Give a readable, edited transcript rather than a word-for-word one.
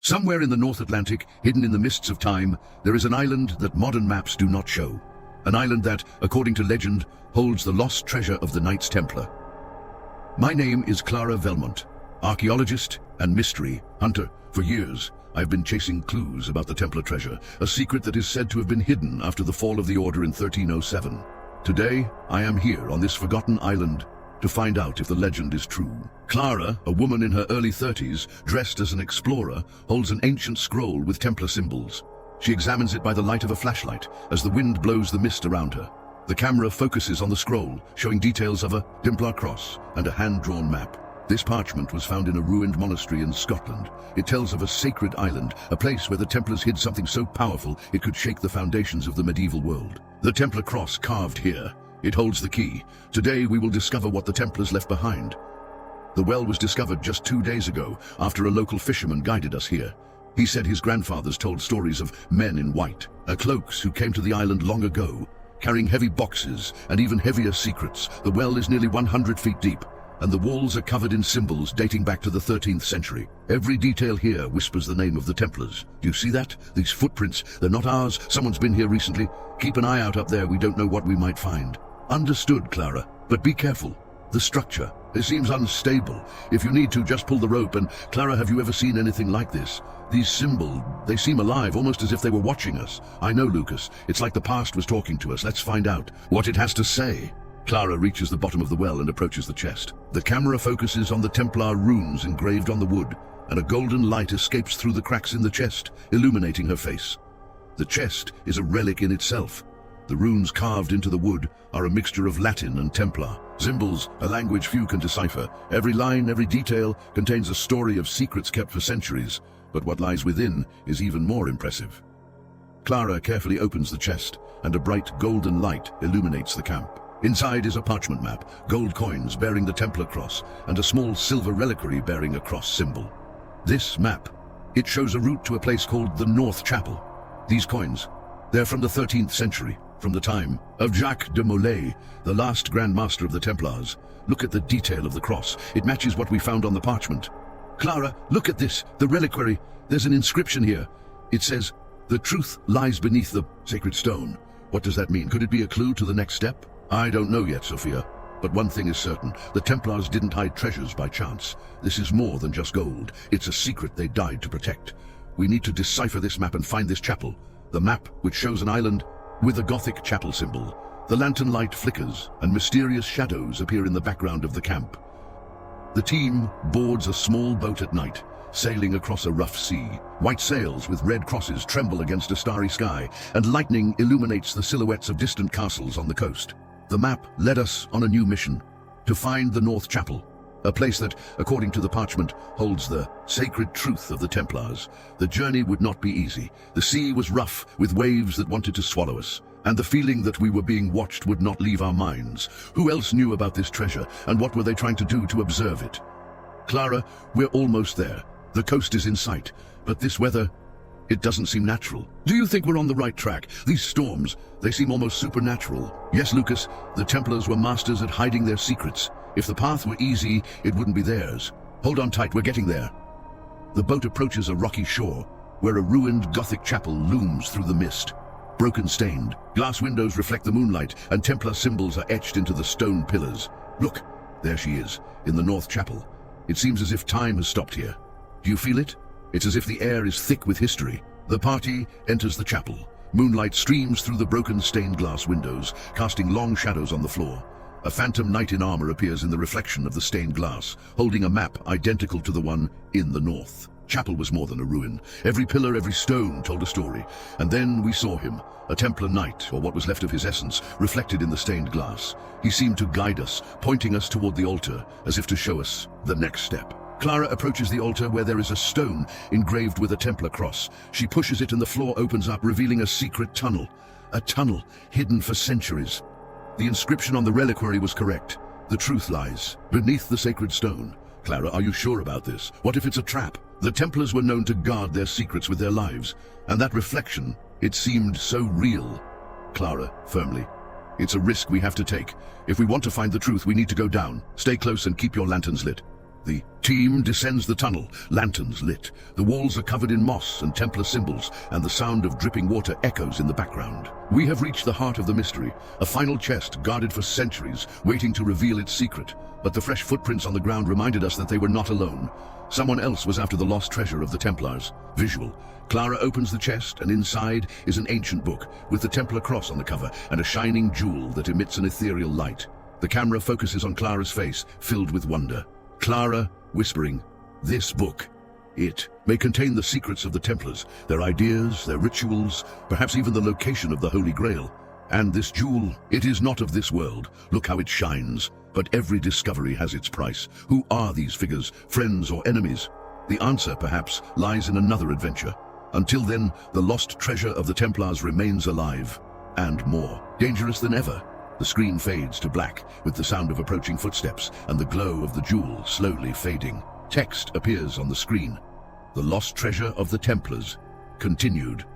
Somewhere in the North Atlantic, hidden in the mists of time, there is an island that modern maps do not show. An island that, according to legend, holds the lost treasure of the Knights Templar. My name is Clara Velmont, archaeologist and mystery hunter. For years, I've been chasing clues about the Templar treasure, a secret that is said to have been hidden after the fall of the Order in 1307. Today, I am here on this forgotten island to find out if the legend is true. Clara, a woman in her early 30s, dressed as an explorer, holds an ancient scroll with Templar symbols. She examines it by the light of a flashlight as the wind blows the mist around her. The camera focuses on the scroll, showing details of a Templar cross and a hand-drawn map. This parchment was found in a ruined monastery in Scotland. It tells of a sacred island, a place where the Templars hid something so powerful it could shake the foundations of the medieval world. The Templar cross carved here. It holds the key. Today we will discover what the Templars left behind. The well was discovered just 2 days ago, after a local fisherman guided us here. He said his grandfathers told stories of men in white, cloaks who came to the island long ago, carrying heavy boxes and even heavier secrets. The well is nearly 100 feet deep, and the walls are covered in symbols dating back to the 13th century. Every detail here whispers the name of the Templars. Do you see that? These footprints, they're not ours. Someone's been here recently. Keep an eye out up there. We don't know what we might find. Understood, Clara, but be careful. The structure, it seems unstable. If you need to, just pull the rope. And Clara, have you ever seen anything like this? These symbols, they seem alive, almost as if they were watching us. I know, Lucas. It's like the past was talking to us. Let's find out what it has to say. Clara reaches the bottom of the well and approaches the chest. The camera focuses on the Templar runes engraved on the wood, and a golden light escapes through the cracks in the chest, illuminating her face. The chest is a relic in itself. The runes carved into the wood are a mixture of Latin and Templar. Symbols, a language few can decipher. Every line, every detail contains a story of secrets kept for centuries, but what lies within is even more impressive. Clara carefully opens the chest, and a bright golden light illuminates the camp. Inside is a parchment map, gold coins bearing the Templar cross, and a small silver reliquary bearing a cross symbol. This map, it shows a route to a place called the North Chapel. These coins, they're from the 13th century, from the time of Jacques de Molay, the last Grand Master of the Templars. Look at the detail of the cross. It matches what we found on the parchment. Clara, look at this, the reliquary. There's an inscription here. It says, "The truth lies beneath the sacred stone." What does that mean? Could it be a clue to the next step? I don't know yet, Sophia. But one thing is certain, the Templars didn't hide treasures by chance. This is more than just gold. It's a secret they died to protect. We need to decipher this map and find this chapel. The map which shows an island with a Gothic chapel symbol. The lantern light flickers, and mysterious shadows appear in the background of the camp. The team boards a small boat at night, sailing across a rough sea. White sails with red crosses tremble against a starry sky, and lightning illuminates the silhouettes of distant castles on the coast. The map led us on a new mission, to find the North Chapel, a place that, according to the parchment, holds the sacred truth of the Templars. The journey would not be easy. The sea was rough, with waves that wanted to swallow us, and the feeling that we were being watched would not leave our minds. Who else knew about this treasure, and what were they trying to do to observe it? Clara, we're almost there. The coast is in sight, but this weather, it doesn't seem natural. Do you think we're on the right track? These storms, they seem almost supernatural. Yes, Lucas, the Templars were masters at hiding their secrets. If the path were easy, it wouldn't be theirs. Hold on tight, we're getting there. The boat approaches a rocky shore, where a ruined Gothic chapel looms through the mist. Broken stained, glass windows reflect the moonlight, and Templar symbols are etched into the stone pillars. Look, there she is, in the North Chapel. It seems as if time has stopped here. Do you feel it? It's as if the air is thick with history. The party enters the chapel. Moonlight streams through the broken stained glass windows, casting long shadows on the floor. A phantom knight in armor appears in the reflection of the stained glass, holding a map identical to the one in the north. Chapel was more than a ruin. Every pillar, every stone told a story. And then we saw him, a Templar knight, or what was left of his essence, reflected in the stained glass. He seemed to guide us, pointing us toward the altar, as if to show us the next step. Clara approaches the altar where there is a stone engraved with a Templar cross. She pushes it and the floor opens up, revealing a secret tunnel. A tunnel hidden for centuries. The inscription on the reliquary was correct. The truth lies beneath the sacred stone. Clara, are you sure about this? What if it's a trap? The Templars were known to guard their secrets with their lives, and that reflection, it seemed so real. Clara, firmly, it's a risk we have to take. If we want to find the truth, we need to go down. Stay close and keep your lanterns lit. The team descends the tunnel, lanterns lit. The walls are covered in moss and Templar symbols, and the sound of dripping water echoes in the background. We have reached the heart of the mystery, a final chest guarded for centuries, waiting to reveal its secret. But the fresh footprints on the ground reminded us that they were not alone. Someone else was after the lost treasure of the Templars. Visual. Clara opens the chest, and inside is an ancient book, with the Templar cross on the cover and a shining jewel that emits an ethereal light. The camera focuses on Clara's face, filled with wonder. Clara, whispering, "This book, it may contain the secrets of the Templars, their ideas, their rituals, perhaps even the location of the Holy Grail. And this jewel, it is not of this world. Look how it shines. But every discovery has its price. Who are these figures, friends or enemies? The answer, perhaps, lies in another adventure. Until then, the lost treasure of the Templars remains alive, and more dangerous than ever." The screen fades to black, with the sound of approaching footsteps and the glow of the jewel slowly fading. Text appears on the screen. "The lost treasure of the Templars. Continued."